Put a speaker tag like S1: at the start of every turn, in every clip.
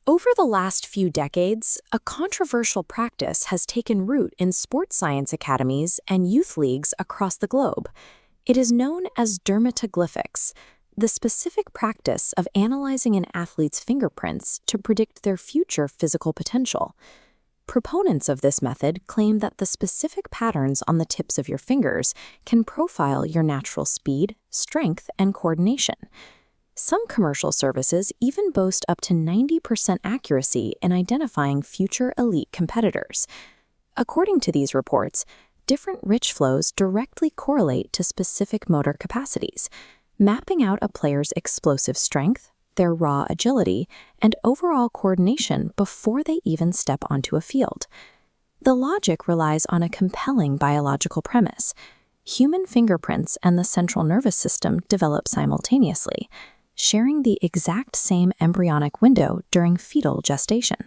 S1: Over the last few decades, a controversial practice has taken root in sports science academies and youth leagues across the globe. It is known as dermatoglyphics, the specific practice of analyzing an athlete's fingerprints to predict their future physical potential. Proponents of this method claim that the specific patterns on the tips of your fingers can profile your natural speed, strength, and coordination. Some commercial services even boast up to 90% accuracy in identifying future elite competitors. According to these reports, different rich flows directly correlate to specific motor capacities, mapping out a player's explosive strength, their raw agility, and overall coordination before they even step onto a field. The logic relies on a compelling biological premise. Human fingerprints and the central nervous system develop simultaneously, sharing the exact same embryonic window during fetal gestation.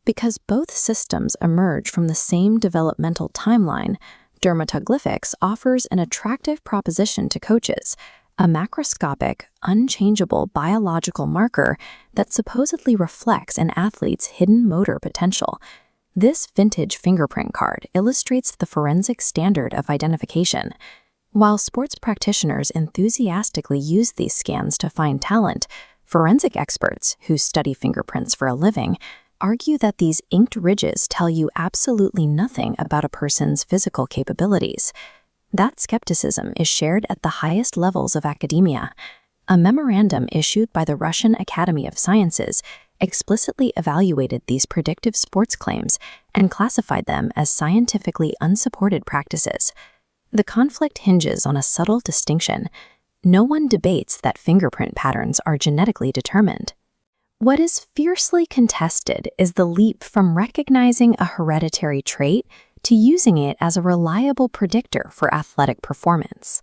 S1: Because both systems emerge from the same developmental timeline, dermatoglyphics offers an attractive proposition to coaches, a macroscopic, unchangeable biological marker that supposedly reflects an athlete's hidden motor potential. This vintage fingerprint card illustrates the forensic standard of identification. While sports practitioners enthusiastically use these scans to find talent, forensic experts who study fingerprints for a living argue that these inked ridges tell you absolutely nothing about a person's physical capabilities. That skepticism is shared at the highest levels of academia. A memorandum issued by the Russian Academy of Sciences explicitly evaluated these predictive sports claims and classified them as scientifically unsupported practices. The conflict hinges on a subtle distinction. No one debates that fingerprint patterns are genetically determined. What is fiercely contested is the leap from recognizing a hereditary trait to using it as a reliable predictor for athletic performance.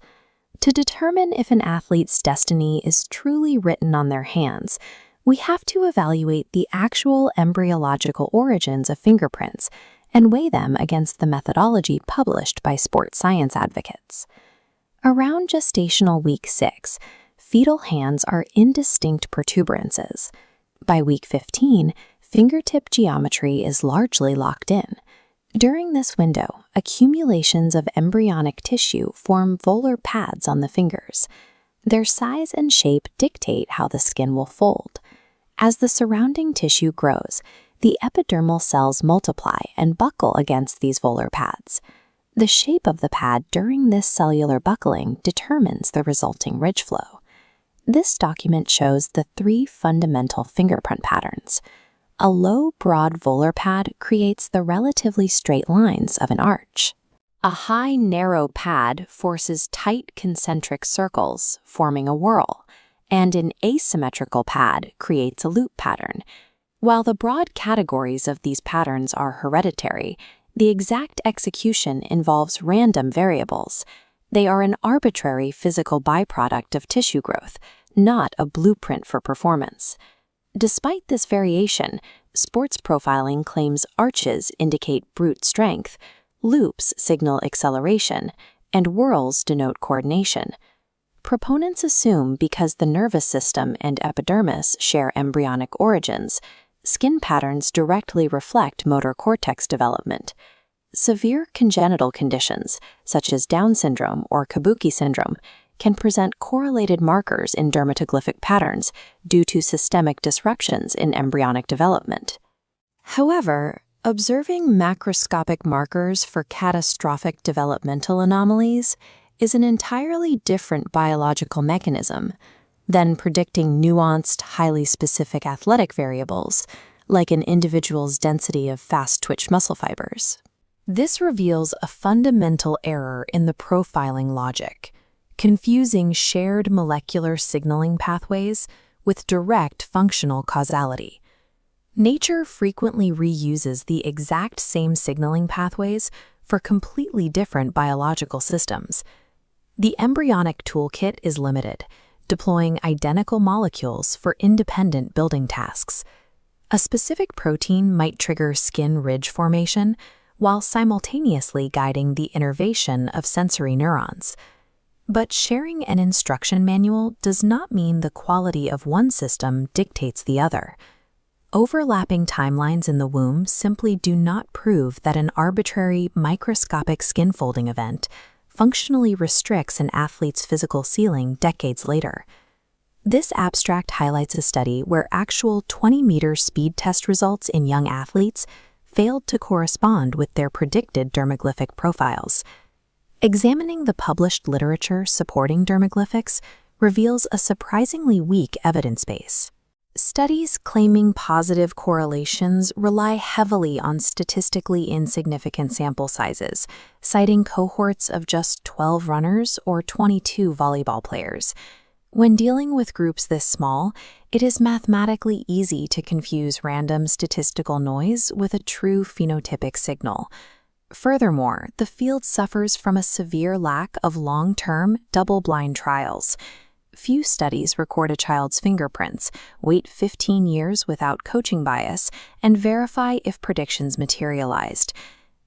S1: To determine if an athlete's destiny is truly written on their hands, we have to evaluate the actual embryological origins of fingerprints and weigh them against the methodology published by sports science advocates. Around gestational week 6, fetal hands are indistinct protuberances. By week 15, fingertip geometry is largely locked in. During this window, accumulations of embryonic tissue form volar pads on the fingers. Their size and shape dictate how the skin will fold. As the surrounding tissue grows, the epidermal cells multiply and buckle against these volar pads. The shape of the pad during this cellular buckling determines the resulting ridge flow. This document shows the 3 fundamental fingerprint patterns. A low, broad volar pad creates the relatively straight lines of an arch. A high, narrow pad forces tight concentric circles, forming a whorl, and an asymmetrical pad creates a loop pattern. While the broad categories of these patterns are hereditary, the exact execution involves random variables. They are an arbitrary physical byproduct of tissue growth, not a blueprint for performance. Despite this variation, sports profiling claims arches indicate brute strength, loops signal acceleration, and whorls denote coordination. Proponents assume because the nervous system and epidermis share embryonic origins, skin patterns directly reflect motor cortex development. Severe congenital conditions, such as Down syndrome or Kabuki syndrome, can present correlated markers in dermatoglyphic patterns due to systemic disruptions in embryonic development. However, observing macroscopic markers for catastrophic developmental anomalies is an entirely different biological mechanism than predicting nuanced, highly specific athletic variables, like an individual's density of fast-twitch muscle fibers. This reveals a fundamental error in the profiling logic, confusing shared molecular signaling pathways with direct functional causality. Nature frequently reuses the exact same signaling pathways for completely different biological systems. The embryonic toolkit is limited, deploying identical molecules for independent building tasks. A specific protein might trigger skin ridge formation, while simultaneously guiding the innervation of sensory neurons. But sharing an instruction manual does not mean the quality of one system dictates the other. Overlapping timelines in the womb simply do not prove that an arbitrary microscopic skin folding event functionally restricts an athlete's physical ceiling decades later. This abstract highlights a study where actual 20-meter speed test results in young athletes failed to correspond with their predicted dermoglyphic profiles. Examining the published literature supporting dermoglyphics reveals a surprisingly weak evidence base. Studies claiming positive correlations rely heavily on statistically insignificant sample sizes, citing cohorts of just 12 runners or 22 volleyball players. When dealing with groups this small, it is mathematically easy to confuse random statistical noise with a true phenotypic signal. Furthermore, the field suffers from a severe lack of long-term, double-blind trials. Few studies record a child's fingerprints, wait 15 years without coaching bias, and verify if predictions materialized.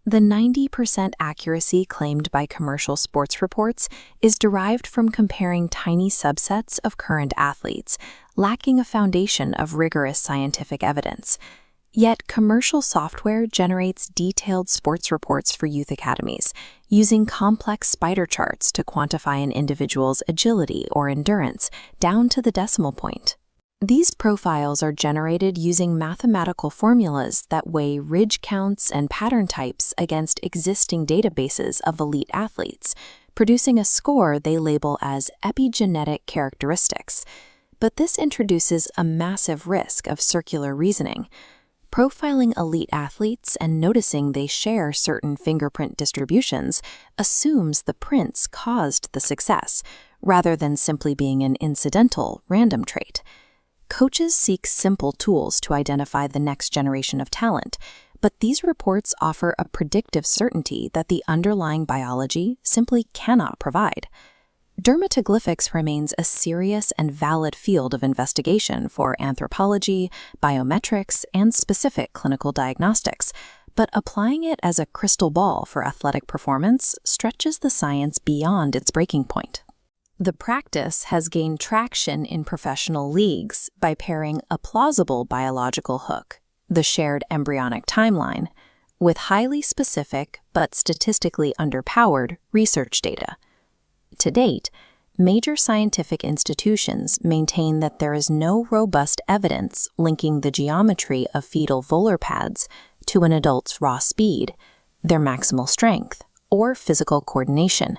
S1: The 90% accuracy claimed by commercial sports reports is derived from comparing tiny subsets of current athletes, lacking a foundation of rigorous scientific evidence. Yet commercial software generates detailed sports reports for youth academies, using complex spider charts to quantify an individual's agility or endurance down to the decimal point. These profiles are generated using mathematical formulas that weigh ridge counts and pattern types against existing databases of elite athletes, producing a score they label as epigenetic characteristics. But this introduces a massive risk of circular reasoning. Profiling elite athletes and noticing they share certain fingerprint distributions assumes the prints caused the success, rather than simply being an incidental, random trait. Coaches seek simple tools to identify the next generation of talent, but these reports offer a predictive certainty that the underlying biology simply cannot provide. Dermatoglyphics remains a serious and valid field of investigation for anthropology, biometrics, and specific clinical diagnostics, but applying it as a crystal ball for athletic performance stretches the science beyond its breaking point. The practice has gained traction in professional leagues by pairing a plausible biological hook, the shared embryonic timeline, with highly specific but statistically underpowered research data. To date, major scientific institutions maintain that there is no robust evidence linking the geometry of fetal volar pads to an adult's raw speed, their maximal strength, or physical coordination.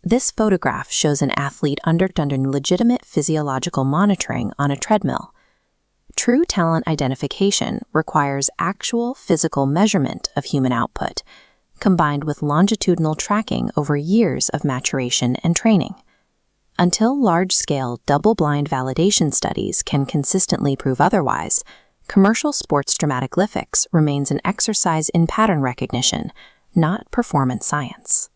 S1: This photograph shows an athlete under legitimate physiological monitoring on a treadmill. True talent identification requires actual physical measurement of human output, combined with longitudinal tracking over years of maturation and training. Until large-scale double-blind validation studies can consistently prove otherwise, commercial sports dermatoglyphics remains an exercise in pattern recognition, not performance science.